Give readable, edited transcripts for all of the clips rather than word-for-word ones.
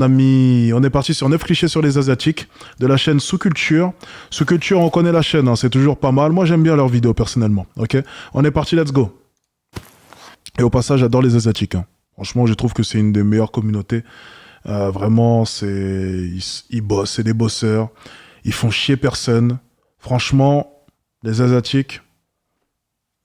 Ami, on est parti sur 9 clichés sur les Asiatiques de la chaîne Sous-Culture. Sous-Culture, on connaît la chaîne, hein, c'est toujours pas mal. Moi, j'aime bien leurs vidéos personnellement. Ok, on est parti, let's go. Et au passage, j'adore les Asiatiques. Hein. Franchement, je trouve que c'est une des meilleures communautés. Vraiment, ils bossent, c'est des bosseurs. Ils font chier personne. Franchement, les Asiatiques,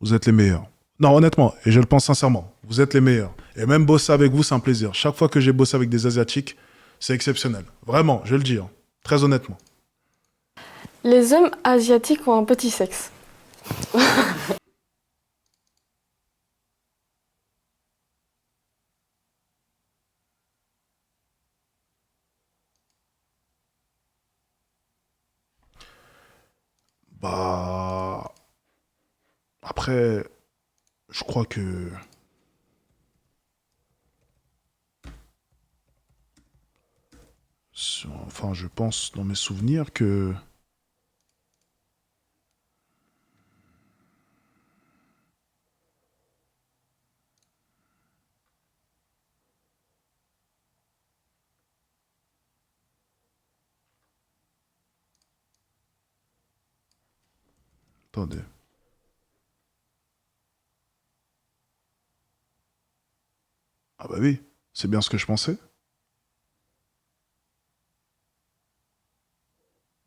vous êtes les meilleurs. Non, honnêtement, et je le pense sincèrement, vous êtes les meilleurs. Et même bosser avec vous, c'est un plaisir. Chaque fois que j'ai bossé avec des Asiatiques, c'est exceptionnel. Vraiment, je le dis, hein. Très honnêtement. Les hommes asiatiques ont un petit sexe. Bah... Après, je crois que... Enfin, je pense dans mes souvenirs que... Attendez. Ah bah oui, c'est bien ce que je pensais.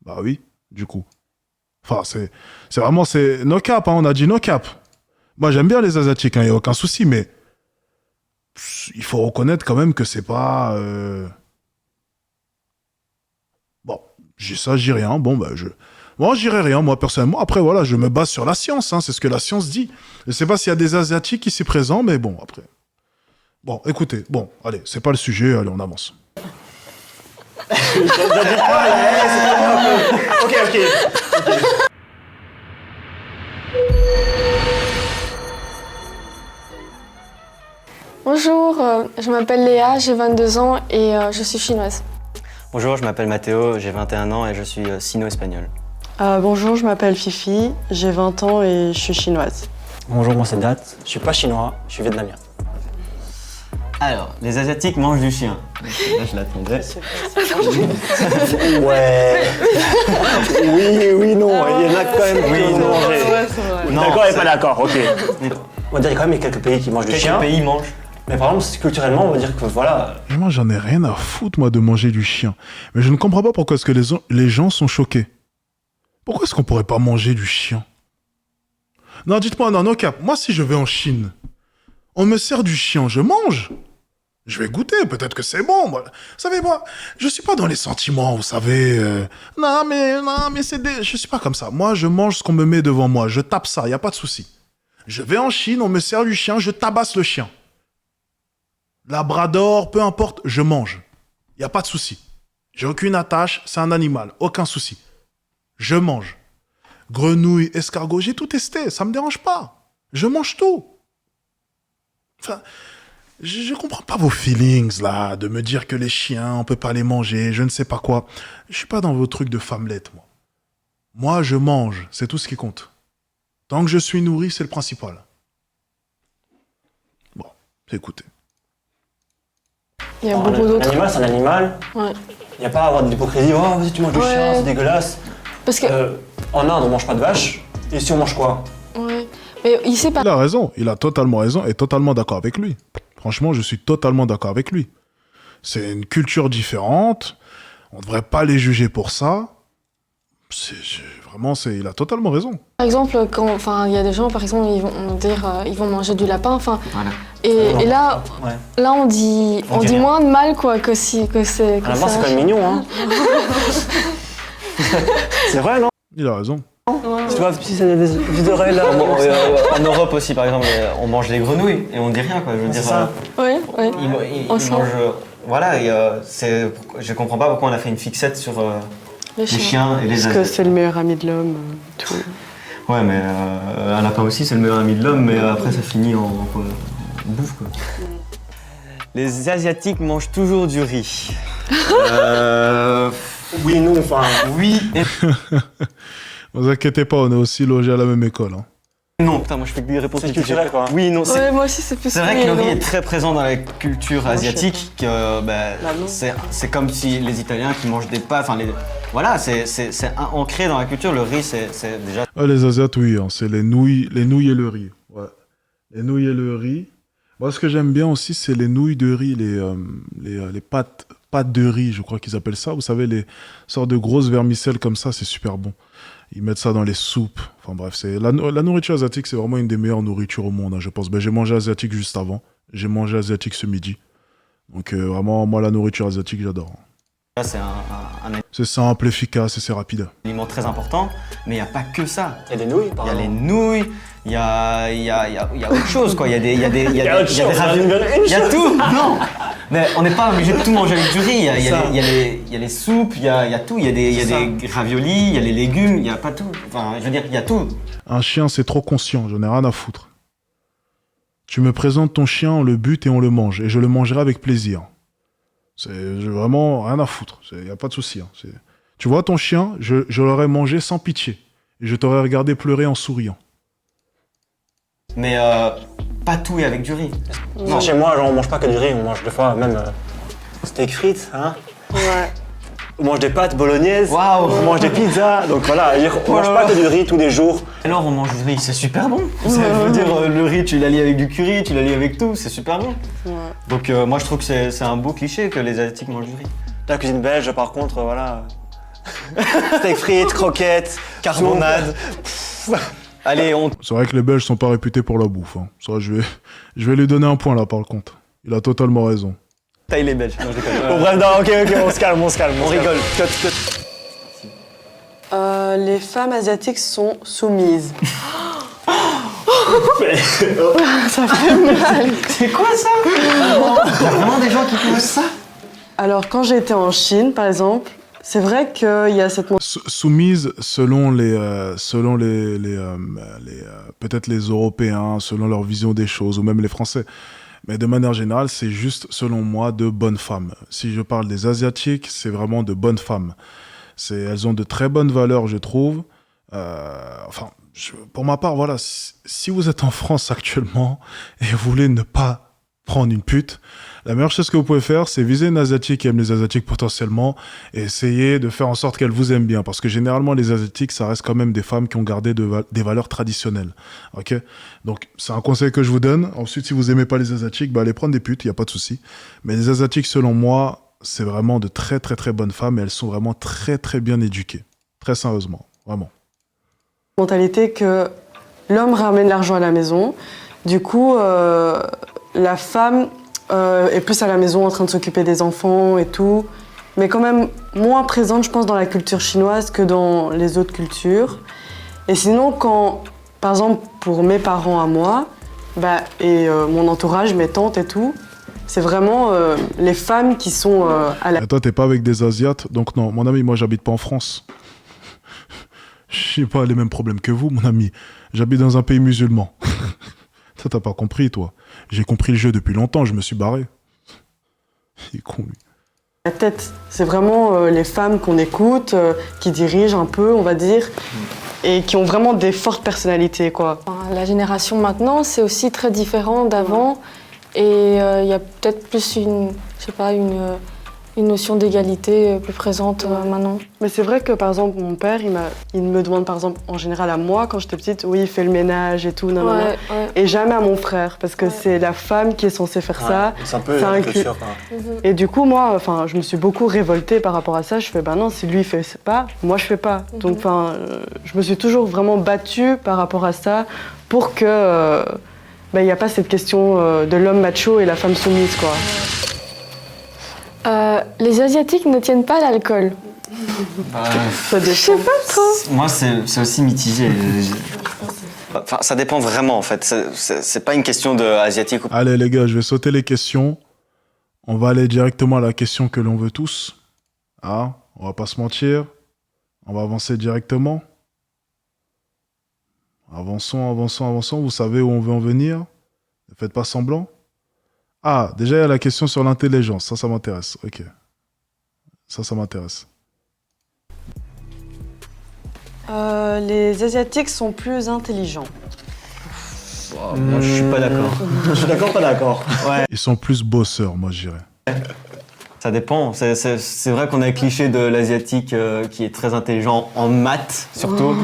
Bah oui, du coup. Enfin, c'est vraiment, c'est no cap, hein, on a dit no cap. Moi, j'aime bien les Asiatiques, il n'y a aucun souci, mais il faut reconnaître quand même que c'est pas... Bon, j'ai ça, j'ai rien. Bon, bah, moi, je dirais rien, moi, personnellement. Après, voilà, je me base sur la science, hein, c'est ce que la science dit. Je sais pas s'il y a des Asiatiques ici présents, mais bon, après... Bon, écoutez, bon, allez, c'est pas le sujet, allez, on avance. Ok. Bonjour, je m'appelle Léa, j'ai 22 ans et je suis chinoise. Bonjour, je m'appelle Mathéo, j'ai 21 ans et je suis sino-espagnol. Bonjour, je m'appelle Fifi, j'ai 20 ans et je suis chinoise. Bonjour, moi c'est Dat. Je suis pas chinois, je suis vietnamien. Alors, les Asiatiques mangent du chien. Là, je l'attendais. Ouais. Oui, non, il y en a quand même qui ont mangé. Non, D'accord et pas d'accord, ok. On va dire qu'il y a quand même quelques pays qui mangent du chien. Quelques pays mangent. Mais par exemple, culturellement, on va dire que voilà. Moi, j'en ai rien à foutre, moi, de manger du chien. Mais je ne comprends pas pourquoi est-ce que les gens sont choqués. Pourquoi est-ce qu'on pourrait pas manger du chien? Non, dites-moi, non, cap. Moi, si je vais en Chine, on me sert du chien, je mange. Je vais goûter, peut-être que c'est bon. Moi. Vous savez, moi, je suis pas dans les sentiments, vous savez. Non, mais c'est des... Je suis pas comme ça. Moi, je mange ce qu'on me met devant moi. Je tape ça, y a pas de souci. Je vais en Chine, on me sert du chien, je tabasse le chien. Labrador, peu importe, je mange. Y a pas de souci. J'ai aucune attache, c'est un animal, aucun souci. Je mange. Grenouille, escargot, j'ai tout testé, ça me dérange pas. Je mange tout. Enfin, je comprends pas vos feelings, là, de me dire que les chiens, on peut pas les manger, je ne sais pas quoi. Je suis pas dans vos trucs de femmelette, moi. Moi, je mange, c'est tout ce qui compte. Tant que je suis nourri, c'est le principal. Bon, écoutez. Il y a beaucoup d'autres. L'animal, c'est un animal. Ouais. Il n'y a pas à avoir d'hypocrisie. Oh, vas-y, tu manges du chien, c'est dégueulasse. Parce que. En Inde, on mange pas de vache. Et ici, on mange quoi? Ouais. Mais il sait pas. Il a raison, il a totalement raison et totalement d'accord avec lui. Franchement, je suis totalement d'accord avec lui. C'est une culture différente, on ne devrait pas les juger pour ça. Vraiment, il a totalement raison. Par exemple, quand, enfin, il y a des gens, par exemple, ils vont dire, ils vont manger du lapin, enfin. Voilà. Et là, Ouais. là, on dit rien. moins de mal, quoi, que si, que c'est. Un lapin, c'est quand même mignon, hein. C'est vrai, non? Il a raison. Tu vois, si c'est des petites oreilles là. En Europe aussi, par exemple, on mange les grenouilles et on dit rien, quoi. Je veux dire, ça. Ouais. ils Ensemble. mangent... Voilà, et je comprends pas pourquoi on a fait une fixette sur les chiens et les Parce que Asiatiques. c'est le meilleur ami de l'homme, tout. Ouais, mais un lapin aussi, c'est le meilleur ami de l'homme, mais après, ça finit en bouffe, quoi. Les Asiatiques mangent toujours du riz. Oui, non, enfin. Oui et... Ne vous inquiétez pas, on est aussi logés à la même école. Hein. Non, putain, moi je fais que des réponses C'est mitigées. culturel, quoi. Oui, non, Ouais, moi aussi, c'est plus c'est vrai oui que et le riz non. est très présent dans la culture Moi, je sais asiatique. Que, Bah non. c'est comme si les Italiens qui mangent des pâtes, enfin voilà, c'est ancré dans la culture. Le riz, c'est déjà. Ah, les Asiates, oui, hein, c'est les nouilles et le riz. Ouais. Les nouilles et le riz. Moi, ce que j'aime bien aussi, c'est les nouilles de riz, les pâtes de riz, je crois qu'ils appellent ça. Vous savez, les sortes de grosses vermicelles comme ça, c'est super bon. Ils mettent ça dans les soupes. Enfin bref, c'est la nourriture asiatique, c'est vraiment une des meilleures nourritures au monde, hein, je pense. Ben, j'ai mangé asiatique juste avant. J'ai mangé asiatique ce midi. Donc vraiment, moi, la nourriture asiatique, j'adore. C'est un C'est simple, efficace et c'est rapide. aliment très important, mais il n'y a pas que ça. Il y a des nouilles, Il y a apparemment. les nouilles, il y a autre chose, quoi. Il y a des autre chose, raviolis. Il y a tout. Non. Mais on n'est pas obligé de tout manger avec du riz. Il y a Ça. les soupes, il y a tout. Il y a des raviolis, il y a les légumes, il n'y a pas tout. Enfin, je veux dire, il y a tout. Un chien, c'est trop conscient, j'en ai rien à foutre. Tu me présentes ton chien, on le bute et on le mange. Et je le mangerai avec plaisir. J'ai vraiment rien à foutre. Il n'y a pas de souci. Hein. Tu vois ton chien, je l'aurais mangé sans pitié. Et je t'aurais regardé pleurer en souriant. Mais pas tout est avec du riz. Non, chez moi, genre, on mange pas que du riz, on mange des fois même steak frites, hein. Ouais. On mange des pâtes bolognaises, Waouh. on mange des pizzas, donc voilà, on mange pas que du riz tous les jours. Alors on mange du riz, c'est super bon. Je veux dire, le riz, tu l'allies avec du curry, tu l'allies avec tout, c'est super bon. Ouais. Donc moi je trouve que c'est un beau cliché que les Asiatiques mangent du riz. La cuisine belge, par contre, voilà. Steak frites, croquettes, Carbonade. Allez, on C'est vrai que les Belges sont pas réputés pour la bouffe. Hein. Ça, je vais lui donner un point là par contre. Il a totalement raison. taille les Belges. Non, je déconne. Bon, bref, non, ok, on se calme. On rigole. Les femmes asiatiques sont soumises. Ça fait mal. C'est quoi ça? Il y a vraiment des gens qui pensent ça? Alors, quand j'étais en Chine, par exemple, c'est vrai qu'il y a cette Soumise selon peut-être les Européens, selon leur vision des choses, ou même les Français. Mais de manière générale, c'est juste, selon moi, de bonnes femmes. Si je parle des Asiatiques, c'est vraiment de bonnes femmes. Elles ont de très bonnes valeurs, je trouve. Pour ma part, voilà, si vous êtes en France actuellement et vous voulez ne pas prendre une pute, la meilleure chose que vous pouvez faire, c'est viser une Asiatique qui aime les Asiatiques potentiellement et essayer de faire en sorte qu'elle vous aime bien. Parce que généralement, les Asiatiques, ça reste quand même des femmes qui ont gardé des valeurs traditionnelles. Ok? Donc, c'est un conseil que je vous donne. Ensuite, si vous aimez pas les Asiatiques, allez prendre des putes, il n'y a pas de souci. Mais les Asiatiques, selon moi, c'est vraiment de très très très bonnes femmes et elles sont vraiment très très bien éduquées. Très sérieusement, vraiment. mentalité que l'homme ramène l'argent à la maison. Du coup, la femme est plus à la maison en train de s'occuper des enfants et tout, mais quand même moins présente, je pense, dans la culture chinoise que dans les autres cultures. Et sinon, par exemple, pour mes parents à moi, et mon entourage, mes tantes et tout, c'est vraiment les femmes qui sont à la... Et toi, t'es pas avec des Asiates, donc non, mon ami, moi, j'habite pas en France. Je n'ai pas les mêmes problèmes que vous, mon ami. J'habite dans un pays musulman. Ça, t'as pas compris, toi. J'ai compris le jeu depuis longtemps, je me suis barré. Il est con, lui. la tête. C'est vraiment les femmes qu'on écoute, qui dirigent un peu, on va dire, et qui ont vraiment des fortes personnalités, quoi. La génération maintenant, c'est aussi très différent d'avant. Et il y a peut-être plus une notion d'égalité plus présente maintenant. Mais c'est vrai que, par exemple, mon père, il me demande, par exemple, en général à moi, quand j'étais petite, oui, il fait le ménage et tout, nanana. Ouais. Et jamais à mon frère, parce que c'est la femme qui est censée faire ça. C'est un peu C'est un la cul- culture, quoi. Et du coup, moi, je me suis beaucoup révoltée par rapport à ça. Je fais, non, si lui, il fait pas, moi, je fais pas. Donc, je me suis toujours vraiment battue par rapport à ça pour que... il n'y a pas cette question de l'homme macho et la femme soumise, quoi. Les Asiatiques ne tiennent pas l'alcool. Ça Je sais pas trop. Moi, c'est aussi mitigé. Enfin, ça dépend vraiment, en fait. C'est pas une question de asiatique ou... Allez, les gars, je vais sauter les questions. On va aller directement à la question que l'on veut tous. Ah, on va pas se mentir. On va avancer directement. Avançons. Vous savez où on veut en venir. Ne faites pas semblant. Ah, déjà, il y a la question sur l'intelligence. Ça m'intéresse. Ok. Ça m'intéresse. Les Asiatiques sont plus intelligents. Moi, je suis pas d'accord. Je suis d'accord, pas d'accord. Ouais, Ils sont plus bosseurs, moi, je dirais. ça dépend. C'est vrai qu'on a le cliché de l'asiatique qui est très intelligent en maths, surtout.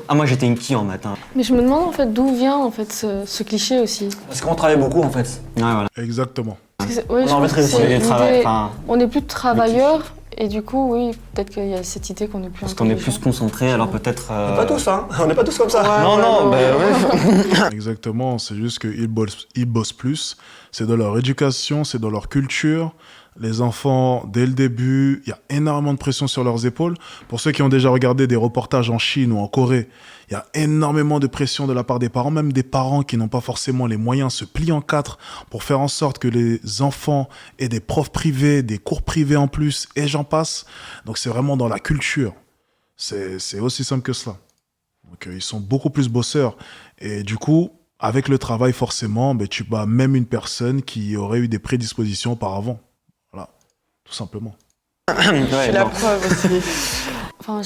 Ah, moi, j'étais une qui en maths. Hein. Mais je me demande en fait d'où vient en fait ce cliché aussi. Parce qu'on travaille beaucoup, en fait. Ouais, voilà. Exactement. Parce que ouais, je Non, pense mais que très- c'est Les l'idée- travail- enfin, on est plus travailleurs et du coup, oui, peut-être qu'il y a cette idée qu'on est plus parce qu'on est plus intelligent. concentré, alors peut-être. Pas tous, hein. On n'est pas tous comme ça. Non, non, bah ouais. Exactement, c'est juste qu'ils bossent plus. C'est dans leur éducation, c'est dans leur culture. Les enfants, dès le début, il y a énormément de pression sur leurs épaules. Pour ceux qui ont déjà regardé des reportages en Chine ou en Corée, il y a énormément de pression de la part des parents, même des parents qui n'ont pas forcément les moyens se plient en quatre pour faire en sorte que les enfants aient des profs privés, des cours privés en plus, et j'en passe. Donc c'est vraiment dans la culture. C'est aussi simple que cela. Donc ils sont beaucoup plus bosseurs. Et du coup, avec le travail, forcément, ben, tu bats même une personne qui aurait eu des prédispositions auparavant. Voilà, tout simplement. Ouais, La non. preuve aussi. Enfin,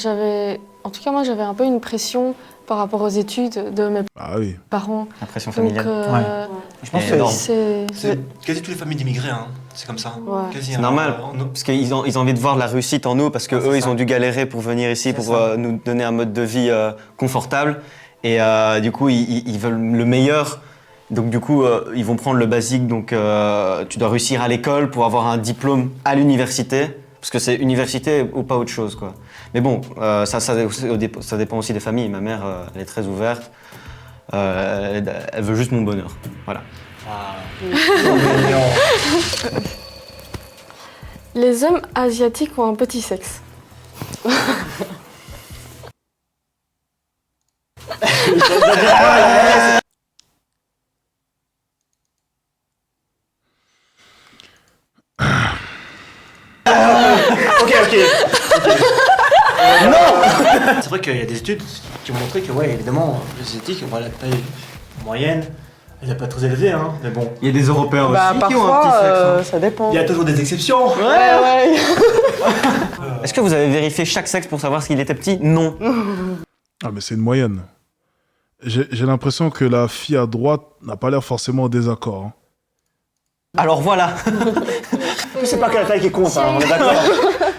en tout cas, moi, j'avais un peu une pression par rapport aux études de mes Ah oui. parents. La pression Donc, familiale. Je pense Et que énorme. c'est C'est quasi toutes les familles d'immigrés, hein. C'est comme ça. Ouais. Quasi, C'est hein. normal, On- parce qu'ils ont envie de voir la réussite en nous, parce que Ah, c'est eux, ils ça. ont dû galérer pour venir ici, C'est pour ça. nous donner un mode de vie confortable. Et du coup, ils veulent le meilleur. Donc du coup, ils vont prendre le basique. Donc tu dois réussir à l'école pour avoir un diplôme à l'université, parce que c'est université ou pas autre chose, quoi. Mais bon, ça dépend aussi des familles. Ma mère, elle est très ouverte. Elle veut juste mon bonheur. Voilà. Ah. Les hommes asiatiques ont un petit sexe. Ok. C'est vrai qu'il y a des études qui ont montré que, ouais, évidemment, les asiatiques, bon, la taille moyenne, elle n'est pas très élevée, hein. Mais bon, Il y a des Européens Bah, aussi qui ont un petit parfois, sexe. Hein. ça dépend. il y a toujours des exceptions. Ouais. Est-ce que vous avez vérifié chaque sexe pour savoir s'il était petit? Non. Ah, mais c'est une moyenne. J'ai l'impression que la fille à droite n'a pas l'air forcément en désaccord. Hein. Alors voilà. c'est pas que la taille qui compte, hein, on est d'accord.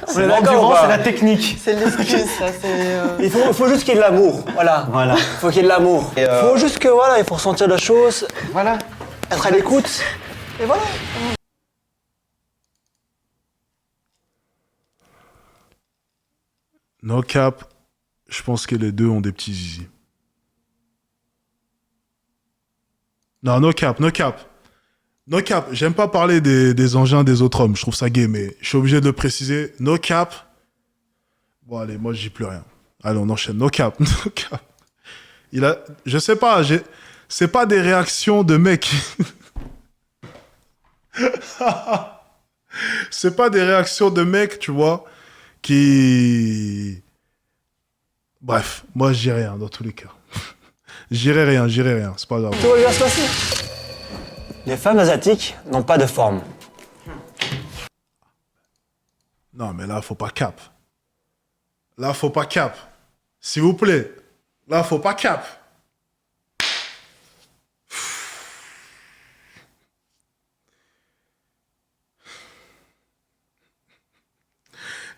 C'est est d'accord l'endurance, ou pas c'est la technique. C'est l'excuse, ça. C'est. Il faut juste qu'il y ait de l'amour, voilà. Voilà. Il faut qu'il y ait de l'amour. Et, Il faut juste que, voilà, il faut ressentir la chose, Voilà. être à l'écoute, et voilà. No cap, je pense que les deux ont des petits zizi. Non, no cap, no cap. No cap, j'aime pas parler des engins des autres hommes, je trouve ça gay, mais je suis obligé de le préciser. No cap. Bon, allez, moi, j'y plus rien. Allez, on enchaîne. No cap, no cap. Je sais pas, c'est pas des réactions de mecs. C'est pas des réactions de mecs, tu vois, qui... Bref, moi, j'irai rien, dans tous les cas. J'irai rien, c'est pas grave. Tout va bien se passer. Les femmes asiatiques n'ont pas de forme. Non, mais là, faut pas cap. Là, faut pas cap. S'il vous plaît. Là, faut pas cap.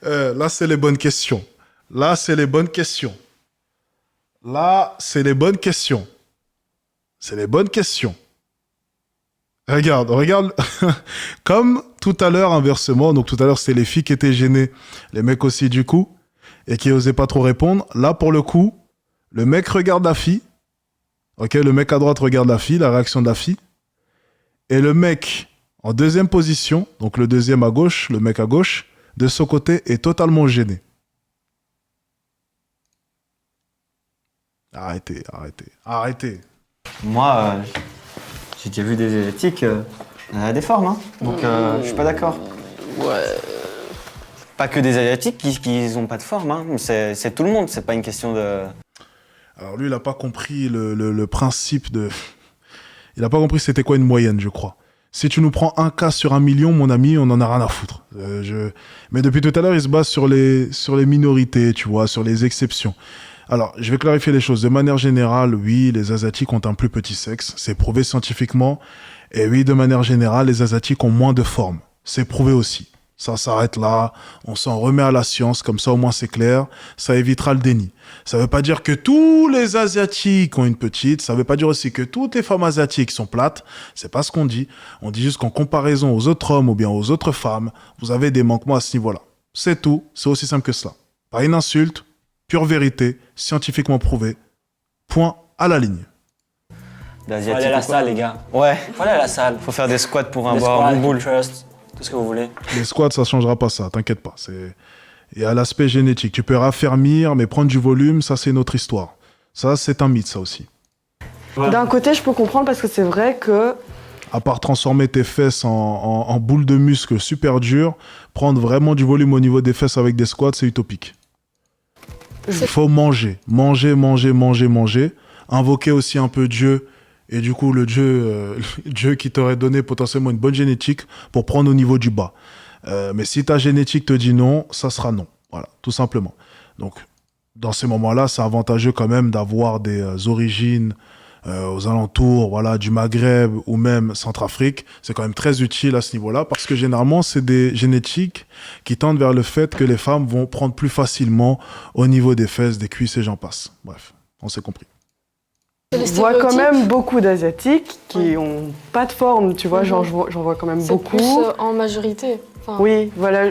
Là, c'est les bonnes questions. Là, c'est les bonnes questions. Là, c'est les bonnes questions. C'est les bonnes questions. Regarde. Comme tout à l'heure, inversement, donc tout à l'heure, c'était les filles qui étaient gênées, les mecs aussi, du coup, et qui osaient pas trop répondre. Là, pour le coup, le mec regarde la fille. Ok, le mec à droite regarde la fille, la réaction de la fille. Et le mec en deuxième position, donc le deuxième à gauche, le mec à gauche, de son côté, est totalement gêné. Arrêtez. Moi, j'ai déjà vu des asiatiques, il y en a des formes, hein. Donc je suis pas d'accord. Ouais. Pas que des asiatiques qui ont pas de forme, hein. C'est tout le monde, c'est pas une question de... Alors lui, il n'a pas compris le principe de... Il n'a pas compris c'était quoi une moyenne, je crois. Si tu nous prends un cas sur 1 million, mon ami, on en a rien à foutre. Mais depuis tout à l'heure, il se base sur les minorités, tu vois, sur les exceptions. Alors, je vais clarifier les choses. De manière générale, oui, les Asiatiques ont un plus petit sexe. C'est prouvé scientifiquement. Et oui, de manière générale, les Asiatiques ont moins de forme. C'est prouvé aussi. Ça s'arrête là. On s'en remet à la science. Comme ça, au moins, c'est clair. Ça évitera le déni. Ça veut pas dire que tous les Asiatiques ont une petite. Ça veut pas dire aussi que toutes les femmes asiatiques sont plates. C'est pas ce qu'on dit. On dit juste qu'en comparaison aux autres hommes ou bien aux autres femmes, vous avez des manquements à ce niveau-là. C'est tout. C'est aussi simple que cela. Pas une insulte. Pure vérité. Scientifiquement prouvé. Point à la ligne. Faut aller à la salle, les gars. Ouais, Faut aller à la salle. faut faire des squats pour Des avoir squats, un bon boule. hip thrust, tout ce que vous voulez. Les squats, ça changera pas ça. T'inquiète pas. Il y a l'aspect génétique. Tu peux raffermir, mais prendre du volume, ça, c'est une autre histoire. Ça, c'est un mythe, ça aussi. Ouais. D'un côté, je peux comprendre parce que c'est vrai que À part transformer tes fesses en boules de muscles super dures, prendre vraiment du volume au niveau des fesses avec des squats, c'est utopique. Il faut manger. Manger, manger, manger, manger. Invoquer aussi un peu Dieu. Et du coup, le Dieu qui t'aurait donné potentiellement une bonne génétique pour prendre au niveau du bas. Mais si ta génétique te dit non, ça sera non. Voilà, tout simplement. Donc, dans ces moments-là, c'est avantageux quand même d'avoir des origines aux alentours, voilà, du Maghreb ou même Centrafrique. C'est quand même très utile à ce niveau-là parce que généralement, c'est des génétiques qui tendent vers le fait que les femmes vont prendre plus facilement au niveau des fesses, des cuisses et j'en passe. Bref, on s'est compris. C'est les je vois quand stéréotypes. même beaucoup d'Asiatiques qui ont pas de forme, tu vois, genre j'en vois quand même C'est beaucoup. plus en majorité. Enfin, Oui, voilà,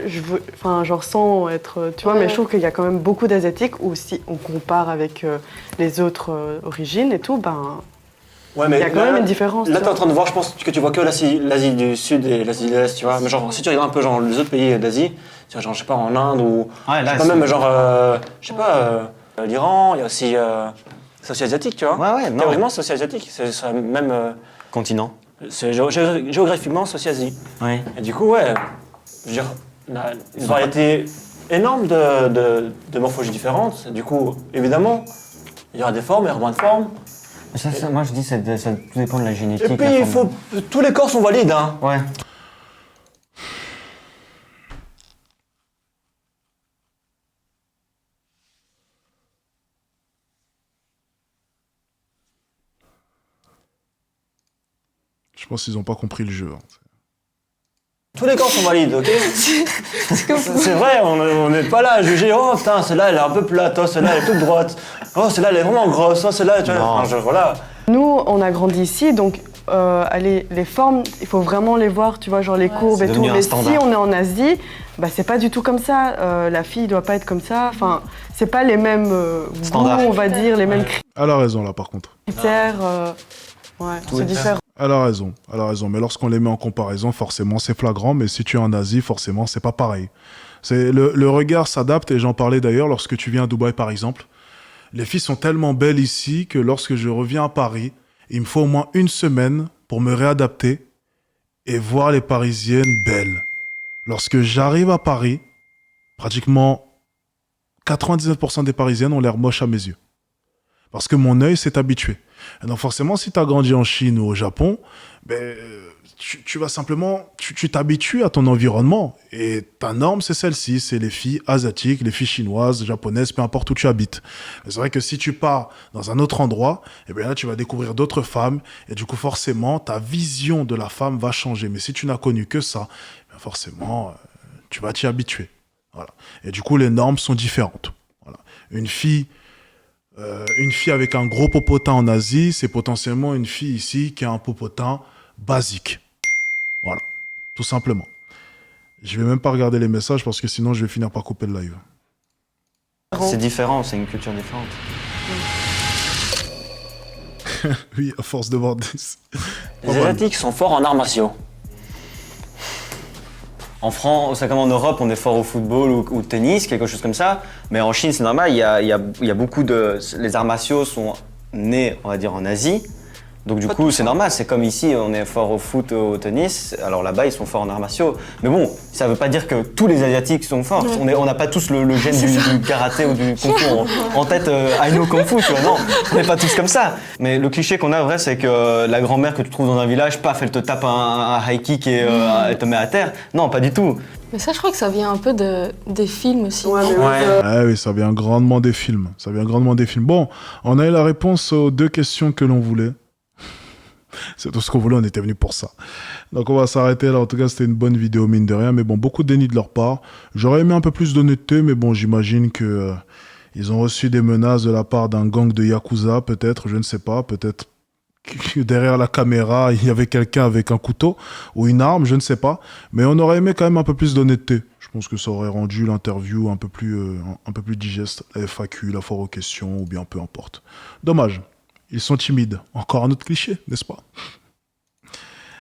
genre sans être, tu vois, Ouais. mais je trouve qu'il y a quand même beaucoup d'Asiatiques où si on compare avec les autres origines et tout, ben, Ouais, il y a quand même une différence. Là, tu t'es en vois. train de voir, je pense que tu vois que l'Asie du Sud et l'Asie de l'Est, tu vois. Mais genre, si tu regardes un peu genre les autres pays d'Asie, tu vois, genre, je sais pas, en Inde ou. Ouais, je là, sais pas, c'est- même genre, je sais pas, l'Iran, il y a aussi. C'est aussi asiatique, tu vois. Ouais, ouais, non. Théoriquement, c'est aussi asiatique. C'est même. Continent. C'est géographiquement, c'est aussi Asie. Ouais. Et du coup, ouais, je veux dire, une variété énorme de morphologies différentes. Du coup, évidemment, il y aura des formes, il y aura moins de formes. Moi, je dis ça tout dépend de la génétique. Et puis, il faut. Tous les corps sont valides, hein. Ouais. Je pense qu'ils n'ont pas compris le jeu. Hein. Tous les corps sont valides, ok? C'est vrai, on n'est pas là à juger. Oh putain, celle-là elle est un peu plate, oh celle-là elle est toute droite. Oh celle-là elle est vraiment grosse, oh celle-là, tu vois. Non. Enfin, voilà. Nous, on a grandi ici, donc allez, les formes, il faut vraiment les voir, tu vois, genre les courbes c'est et tout. devenu un Mais si standard. on est en Asie, bah c'est pas du tout comme ça. La fille doit pas être comme ça. Enfin, c'est pas les mêmes goûts, Standards. on va dire, les mêmes Elle a raison là par contre. critères. Ouais, Tout c'est est différent. Elle a raison. Mais lorsqu'on les met en comparaison, forcément c'est flagrant. Mais si tu es en Asie, forcément c'est pas pareil. Le regard s'adapte et j'en parlais d'ailleurs lorsque tu viens à Dubaï par exemple. Les filles sont tellement belles ici que lorsque je reviens à Paris, il me faut au moins une semaine pour me réadapter et voir les Parisiennes belles. Lorsque j'arrive à Paris, pratiquement 99% des Parisiennes ont l'air moches à mes yeux. Parce que mon œil s'est habitué. Et donc forcément, si tu as grandi en Chine ou au Japon, ben, tu vas simplement, tu t'habitues à ton environnement. Et ta norme, c'est celle-ci. C'est les filles asiatiques, les filles chinoises, japonaises, peu importe où tu habites. Mais c'est vrai que si tu pars dans un autre endroit, eh bien là, tu vas découvrir d'autres femmes. Et du coup, forcément, ta vision de la femme va changer. Mais si tu n'as connu que ça, ben forcément, tu vas t'y habituer. Voilà. Et du coup, les normes sont différentes. Voilà. Une fille avec un gros popotin en Asie, c'est potentiellement une fille ici qui a un popotin basique. Voilà, tout simplement. Je vais même pas regarder les messages parce que sinon je vais finir par couper le live. C'est différent, c'est une culture différente. Oui, à force de voir des... Les Asiatiques sont forts en arts martiaux. En France, c'est comme en Europe, on est fort au football ou au tennis, quelque chose comme ça. Mais en Chine, c'est normal, il y a beaucoup de... Les arts martiaux sont nés, on va dire, en Asie. Donc du coup, c'est normal, c'est comme ici, on est fort au foot, au tennis, alors là-bas, ils sont forts en arts martiaux. Mais bon, ça veut pas dire que tous les Asiatiques sont forts. On n'a pas tous le gène du karaté ou du kung fu en tête, I know kung fu, tu vois, non, on n'est pas tous comme ça. Mais le cliché qu'on a, vrai, c'est que la grand-mère que tu trouves dans un village, paf, elle te tape un high kick et elle te met à terre. Non, pas du tout. Mais ça, je crois que ça vient un peu des films aussi. Ouais, mais Ouais. Ah oui, ça vient grandement des films. Ça vient grandement des films. Bon, on a eu la réponse aux 2 questions que l'on voulait. C'est tout ce qu'on voulait, on était venu pour ça. Donc on va s'arrêter là. En tout cas, c'était une bonne vidéo, mine de rien. Mais bon, beaucoup de déni de leur part. J'aurais aimé un peu plus d'honnêteté, mais bon, j'imagine que ils ont reçu des menaces de la part d'un gang de Yakuza, peut-être, je ne sais pas. Peut-être que derrière la caméra, il y avait quelqu'un avec un couteau ou une arme, je ne sais pas. Mais on aurait aimé quand même un peu plus d'honnêteté. Je pense que ça aurait rendu l'interview un peu plus digeste. La FAQ, la foire aux questions, ou bien peu importe. Dommage. Ils sont timides. Encore un autre cliché, n'est-ce pas?